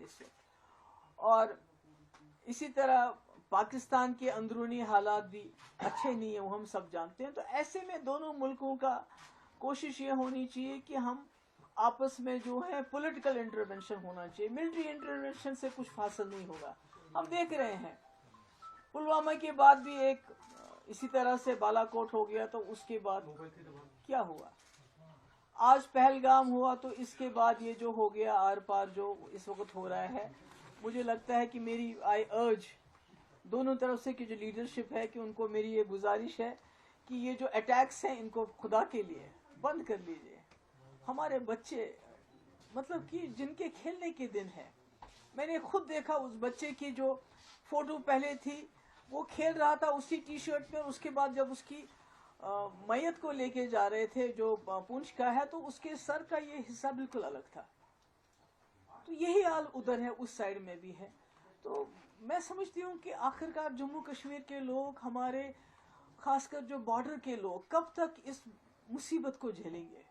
اس وقت. اور اسی طرح پاکستان کے اندرونی حالات بھی اچھے نہیں ہیں، وہ ہم سب جانتے ہیں. تو ایسے میں دونوں ملکوں کا کوشش یہ ہونی چاہیے کہ ہم آپس میں جو ہے پولیٹیکل انٹرونشن ہونا چاہیے. ملٹری انٹرونشن سے کچھ حاصل نہیں ہوگا. ہم دیکھ رہے ہیں پلوامہ کے بعد بھی ایک اسی طرح سے بالا کوٹ ہو گیا، تو اس کے بعد کیا ہوا؟ آج پہلگام ہوا، تو اس کے بعد یہ جو ہو گیا آر پار جو اس وقت ہو رہا ہے. مجھے لگتا ہے کہ میری آئی ارج دونوں طرف سے کی جو لیڈرشپ ہے کہ ان کو میری یہ گزارش ہے کہ یہ جو اٹیکس ہیں ان کو خدا کے لیے بند کر لیجئے. ہمارے بچے مطلب کہ جن کے کھیلنے کے دن ہیں، میں نے خود دیکھا اس بچے کی جو فوٹو پہلے تھی، وہ کھیل رہا تھا اسی ٹی شرٹ میں، اس کے بعد جب اس کی میت کو لے کے جا رہے تھے جو پونچھ کا ہے، تو اس کے سر کا یہ حصہ بالکل الگ تھا. تو یہی حال ادھر ہے، اس سائڈ میں بھی ہے. تو میں سمجھتی ہوں کہ آخرکار جموں کشمیر کے لوگ، ہمارے خاص کر جو بارڈر کے لوگ، کب تک اس مصیبت کو جھیلیں گے؟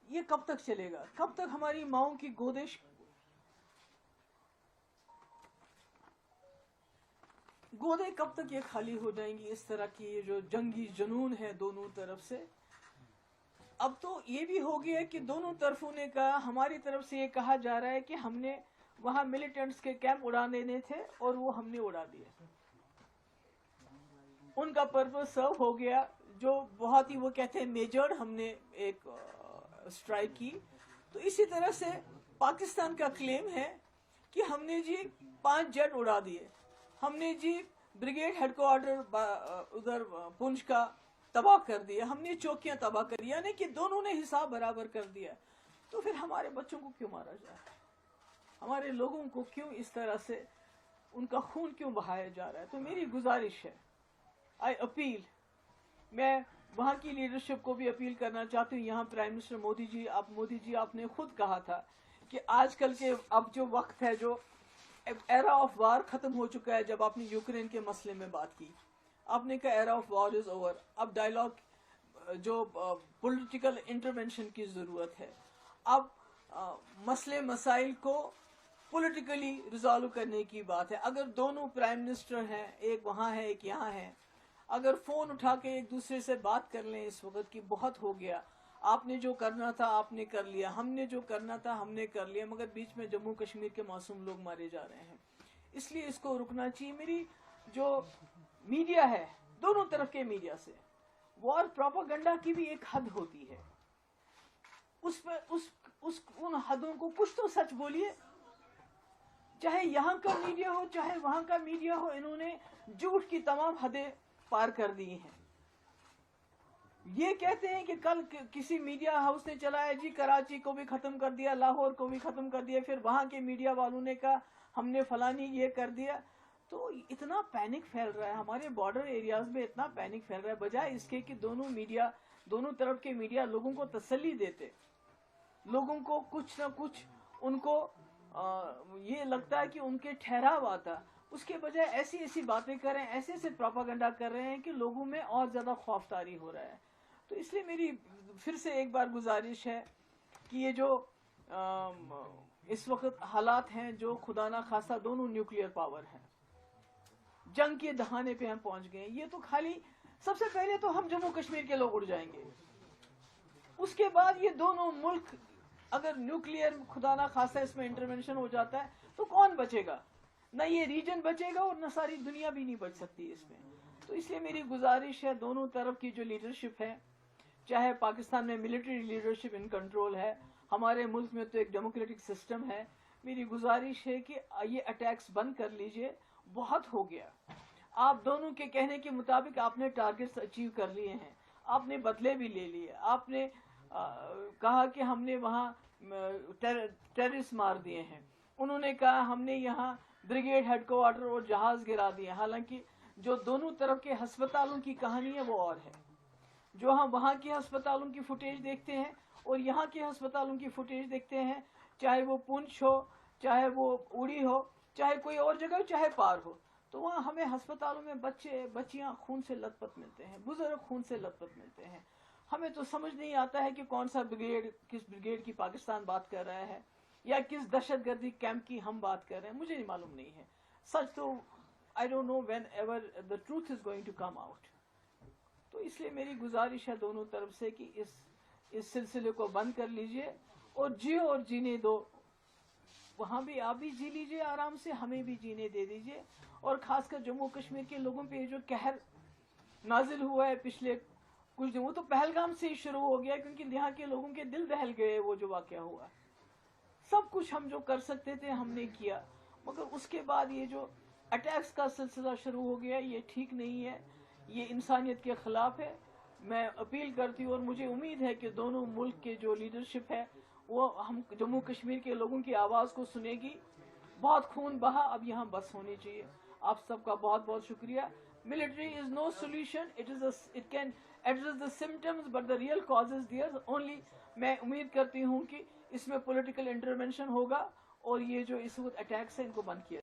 یہ کب تک چلے گا؟ کب تک ہماری ماؤں کی گودے کب تک یہ خالی ہو جائیں گی؟ اس طرح کی یہ جو جنگی جنون ہے دونوں طرف سے. اب تو یہ بھی ہو گیا کہ دونوں طرفوں نے کہا، ہماری طرف سے یہ کہا جا رہا ہے کہ ہم نے وہاں ملیٹنٹس کے کیمپ اڑا دینے تھے اور وہ ہم نے اڑا دیے. ان کا پرپس سرو ہو گیا، جو بہت ہی وہ کہتے ہیں میجرڈ ہم نے ایک اسٹرائک کی. تو اسی طرح سے پاکستان کا کلیم ہے کہ ہم نے جی 5 جیٹ اڑا دیے، ہم نے جی بریگیڈ ہیڈ کوارٹر ادھر پونچھ کا تباہ کر دیا، ہم نے چوکیاں تباہ کر دیا، یعنی کہ دونوں نے حساب برابر کر دیا. تو پھر ہمارے بچوں کو کیوں مارا جا رہا ہے؟ ہمارے لوگوں کو کیوں اس طرح سے ان کا خون کیوں بہایا جا رہا ہے؟ تو میری گزارش ہے، آئی اپیل، میں وہاں کی لیڈرشپ کو بھی اپیل کرنا چاہتی ہوں. یہاں پرائم منسٹر مودی جی آپ نے خود کہا تھا کہ آج کل کے اب جو وقت ہے، جو ایرا آف وار ختم ہو چکا ہے. جب آپ نے یوکرین کے مسئلے میں بات کی، آپ نے کہا era of war is over. اب ڈائلاگ جو پولیٹیکل انٹرونشن کی ضرورت ہے. اب مسئلے مسائل کو پولیٹیکلی ریزالو کرنے کی بات ہے. اگر دونوں پرائم منسٹر ہیں، ایک وہاں ہے ایک یہاں ہے، اگر فون اٹھا کے ایک دوسرے سے بات کر لیں اس وقت کی بہت ہو گیا. آپ نے جو کرنا تھا آپ نے کر لیا، ہم نے جو کرنا تھا ہم نے کر لیا، مگر بیچ میں جموں کشمیر کے معصوم لوگ مارے جا رہے ہیں. اس لیے اس کو رکنا چاہیے. میری جو میڈیا ہے، دونوں طرف کے میڈیا سے وار پروپیگنڈا کی بھی ایک حد ہوتی ہے. اس پہ ان حدوں کو کچھ تو سچ بولیے. چاہے یہاں کا میڈیا ہو چاہے وہاں کا میڈیا ہو، انہوں نے جھوٹ کی تمام حدیں پار کر دی ہیں. یہ کہتے ہیں کہ کل کسی میڈیا ہاؤس نے چلایا جی کراچی کو بھی ختم کر دیا، لاہور کو بھی ختم کر دیا، پھر وہاں کے میڈیا والوں نے کہا ہم نے فلانی یہ کر دیا. تو اتنا پینک پھیل رہا ہے ہمارے بارڈر ایریاز میں، اتنا پینک پھیل رہا ہے، بجائے اس کے کہ دونوں طرف کے میڈیا لوگوں کو تسلی دیتے، لوگوں کو کچھ نہ کچھ ان کو یہ لگتا ہے کہ ان کے ٹھہراؤ آتا. اس کے بجائے ایسی باتیں کر رہے ہیں، ایسے پروپیگنڈا کر رہے ہیں کہ لوگوں میں اور زیادہ خوف طاری ہو رہا ہے. تو اس لیے میری پھر سے ایک بار گزارش ہے کہ یہ جو اس وقت حالات ہیں، جو خدا نہ خواستہ دونوں نیوکلیئر پاور ہیں، جنگ کے دہانے پہ ہم پہنچ گئے. یہ تو خالی سب سے پہلے تو ہم جموں کشمیر کے لوگ اڑ جائیں گے. اس کے بعد یہ دونوں ملک اگر نیوکلیئر خدا نہ خواستہ اس میں انٹرونشن ہو جاتا ہے تو کون بچے گا؟ نہ یہ ریجن بچے گا اور نہ ساری دنیا بھی نہیں بچ سکتی اس میں. تو اس لیے میری گزارش ہے دونوں طرف کی جو لیڈرشپ ہے، چاہے پاکستان میں ملٹری لیڈرشپ ان کنٹرول ہے، ہمارے ملک میں تو ایک ڈیموکریٹک سسٹم ہے، میری گزارش ہے کہ یہ اٹیکس بند کر لیجئے. بہت ہو گیا. آپ دونوں کے کہنے کے مطابق آپ نے ٹارگٹس اچیو کر لیے ہیں، آپ نے بدلے بھی لے لیے. آپ نے کہا کہ ہم نے وہاں ٹیررسٹ مار دیے ہیں، انہوں نے کہا ہم نے یہاں بریگیڈ ہیڈ کوارٹر اور جہاز گرا دیے. حالانکہ جو دونوں طرف کے ہسپتالوں کی کہانی ہے وہ اور ہے. جو ہم وہاں کے ہسپتالوں کی فوٹیج دیکھتے ہیں اور یہاں کے ہسپتالوں کی فوٹیج دیکھتے ہیں، چاہے وہ پونچھ ہو، چاہے وہ اوڑی ہو، چاہے کوئی اور جگہ چاہے پار ہو، تو وہاں ہمیں ہسپتالوں میں بچے بچیاں خون سے لت پت ملتے ہیں، بزرگ خون سے لت پت ملتے ہیں. ہمیں تو سمجھ نہیں آتا ہے کہ کون سا بریگیڈ کس بریگیڈ کی پاکستان بات کر رہا ہے. یا کس دہشت گردی کیمپ کی ہم بات کر رہے ہیں، مجھے نہیں معلوم نہیں ہے. سچ تو I don't know whenever the truth is going to come out. تو اس لیے میری گزارش ہے دونوں طرف سے کہ اس سلسلے کو بند کر لیجئے اور جیو اور جینے دو. وہاں بھی آپ بھی جی لیجئے آرام سے، ہمیں بھی جینے دے دیجئے. اور خاص کر جموں کشمیر کے لوگوں پہ جو قہر نازل ہوا ہے پچھلے کچھ دن، وہ تو پہلگام سے ہی شروع ہو گیا، کیونکہ یہاں کے لوگوں کے دل دہل گئے وہ جو واقعہ ہوا. سب کچھ ہم جو کر سکتے تھے ہم نے کیا، مگر اس کے بعد یہ جو اٹیکس کا سلسلہ شروع ہو گیا یہ ٹھیک نہیں ہے، یہ انسانیت کے خلاف ہے. میں اپیل کرتی ہوں اور مجھے امید ہے کہ دونوں ملک کے جو لیڈرشپ ہے وہ ہم جموں کشمیر کے لوگوں کی آواز کو سنے گی. بہت خون بہا، اب یہاں بس ہونی چاہیے. آپ سب کا بہت بہت شکریہ. Military is no solution, it can address the symptoms but the real cause is there only. میں امید کرتی ہوں کہ اس میں پولیٹیکل انٹرونشن ہوگا اور یہ جو اس وقت اٹیکس ہیں ان کو بند کیا